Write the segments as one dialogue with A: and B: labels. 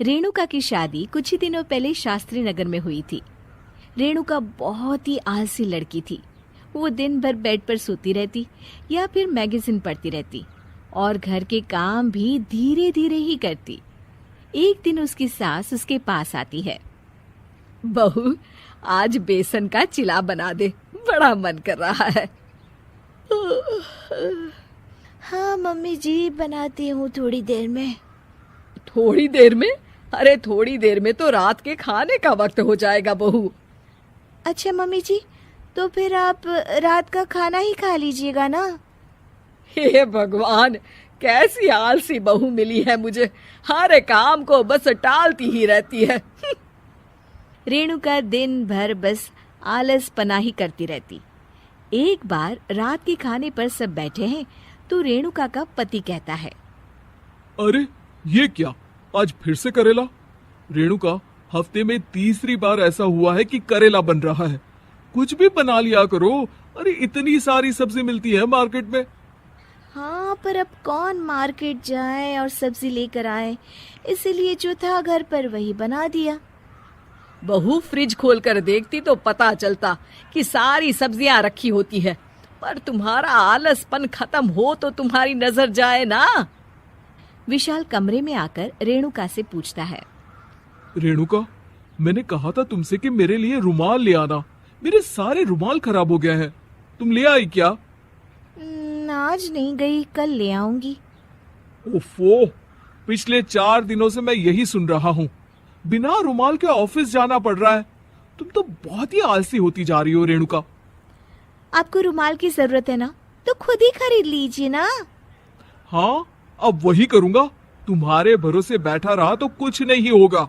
A: रेणुका की शादी कुछ ही दिनों पहले शास्त्री नगर में हुई थी। रेणुका बहुत ही आलसी लड़की थी। वो दिन भर बेड पर सोती रहती या फिर मैगजीन पढ़ती रहती और घर के काम भी धीरे धीरे ही करती। एक दिन उसकी सास उसके पास आती है। बहू, आज बेसन का चिला बना दे, बड़ा मन कर रहा है।
B: हाँ मम्मी जी, बनाती हूँ थोड़ी देर में।
A: थोड़ी देर में? अरे थोड़ी देर में तो रात के खाने का वक्त हो जाएगा बहू।
B: अच्छा मम्मी जी, तो फिर आप रात का खाना ही खा लीजिएगा ना।
A: हे भगवान, कैसी आलसी बहू मिली है मुझे, हर काम को बस टालती ही रहती है। रेणुका दिन भर बस आलस पना ही करती रहती। एक बार रात के खाने पर सब बैठे हैं तो रेणुका का पति कहता है,
C: अरे ये क्या, आज फिर से करेला? रेणुका, हफ्ते में तीसरी बार ऐसा हुआ है कि करेला बन रहा है। कुछ भी बना लिया करो। अरे इतनी सारी सब्जी मिलती है मार्केट में।
B: हाँ, पर अब कौन मार्केट जाए और सब्जी लेकर आए, इसीलिए जो था घर पर वही बना दिया।
A: बहू, फ्रिज खोल कर देखती तो पता चलता कि सारी सब्जियां रखी होती है, पर तुम्हारा आलसपन खत्म हो तो तुम्हारी नजर जाए ना। विशाल कमरे में आकर रेणुका से पूछता है,
C: रेणुका, मैंने कहा था तुमसे कि मेरे लिए रुमाल ले आना। मेरे सारे रुमाल खराब हो गए हैं। तुम ले आई क्या?
B: आज नहीं गई, कल ले आऊंगी।
C: ओफो, पिछले 4 दिनों से मैं यही सुन रहा हूँ। बिना रुमाल के ऑफिस जाना पड़ रहा है। तुम तो बहुत ही आलसी होती जा रही हो रेणुका।
B: आपको रुमाल की जरूरत है ना, तो खुद ही खरीद लीजिए ना।
C: हाँ, अब वही करूंगा। तुम्हारे भरोसे बैठा रहा तो कुछ नहीं होगा।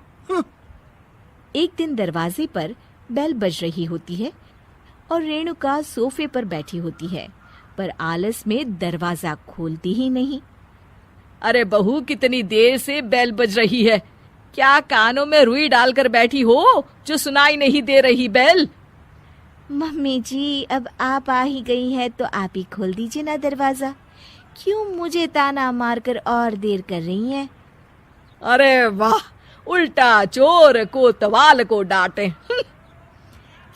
A: एक दिन दरवाजे पर बेल बज रही होती है और रेणुका सोफे पर बैठी होती है, पर आलस में दरवाजा खोलती ही नहीं। अरे बहू, कितनी देर से बेल बज रही है? क्या कानों में रुई डालकर बैठी हो जो सुनाई नहीं दे रही बेल?
B: मम्मी जी, अब आप आ ही गई हैं तो आप ही खोल दीजिए ना दरवाजा। क्यों मुझे ताना मारकर और देर कर रही हैं?
A: अरे वाह, उल्टा चोर को तवाल को डांटे।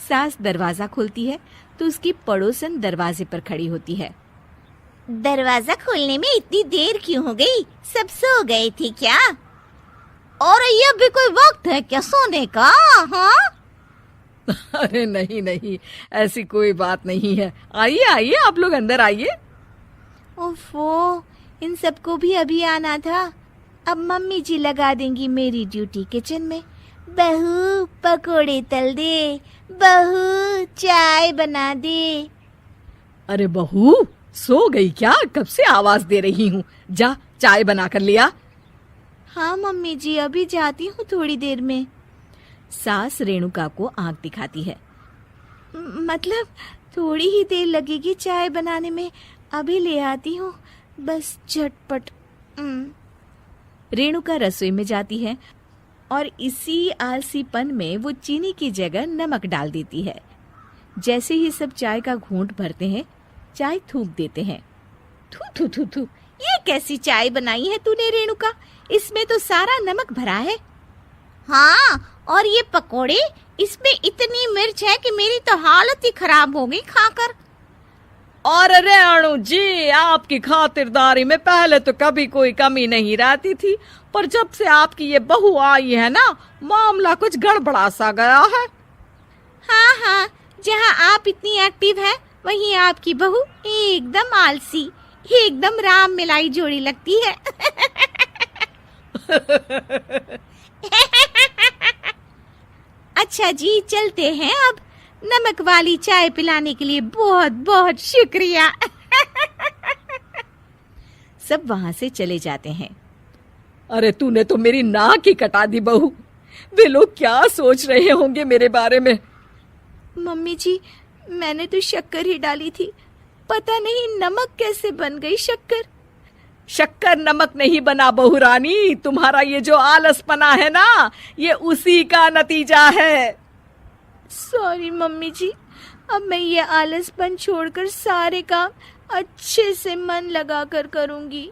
A: सास दरवाजा खोलती है तो उसकी पड़ोसन दरवाजे पर खड़ी होती है।
B: दरवाजा खोलने में इतनी देर क्यों हो गई? सब सो गए थे क्या? और ये भी कोई वक्त है क्या सोने का? हाँ?
A: अरे नहीं नहीं, ऐसी कोई बात नहीं है। आइए आइए, आप लोग अंदर आइए।
B: ओफो, इन सबको भी अभी आना था। अब मम्मी जी लगा देंगी मेरी ड्यूटी किचन में। बहू पकोड़े तल दे, बहू चाय बना दे।
A: अरे बहू, सो गई क्या? कब से आवाज दे रही हूँ, जा चाय बना कर लिया।
B: हाँ मम्मी जी, अभी जाती हूँ थोड़ी देर में।
A: सास रेणुका को आंख दिखाती है।
B: मतलब थोड़ी ही देर लगेगी चाय बनाने में, अभी ले आती हूँ, बस झटपट।
A: रेणुका रसोई में जाती है और इसी आलसीपन में वो चीनी की जगह नमक डाल देती है। जैसे ही सब चाय का घूंट भरते हैं, चाय थूक देते हैं।
B: थू थू थू थू, ये कैसी चाय बनाई है तूने रेणुका? इसमें तो सारा नमक भरा है। हाँ, और ये पकोड़े, इसमें इतनी मिर्च है कि मेरी तो हालत ही खराब हो गई खाकर।
A: और रेणु जी, आपकी खातिरदारी में पहले तो कभी कोई कमी नहीं रहती थी, पर जब से आपकी ये बहू आई है ना, मामला कुछ गड़बड़ा सा गया है।
B: हाँ हाँ, जहाँ आप इतनी एक्टिव हैं, वहीं आपकी बहू एकदम आलसी, एकदम राम मिलाई जोड़ी लगती है। अच्छा जी, चलते हैं अब। नमक वाली चाय पिलाने के लिए बहुत बहुत शुक्रिया।
A: सब वहां से चले जाते हैं। अरे तूने तो मेरी नाक ही कटा दी बहू। वे लोग क्या सोच रहे होंगे मेरे बारे में?
B: मम्मी जी, मैंने तो शक्कर ही डाली थी, पता नहीं नमक कैसे बन गई शक्कर।
A: शक्कर नमक नहीं बना बहू रानी, तुम्हारा ये जो आलसपना है ना, ये उसी का नतीजा है।
B: सॉरी मम्मी जी, अब मैं ये आलसपन छोड़कर सारे काम अच्छे से मन लगाकर करूंगी।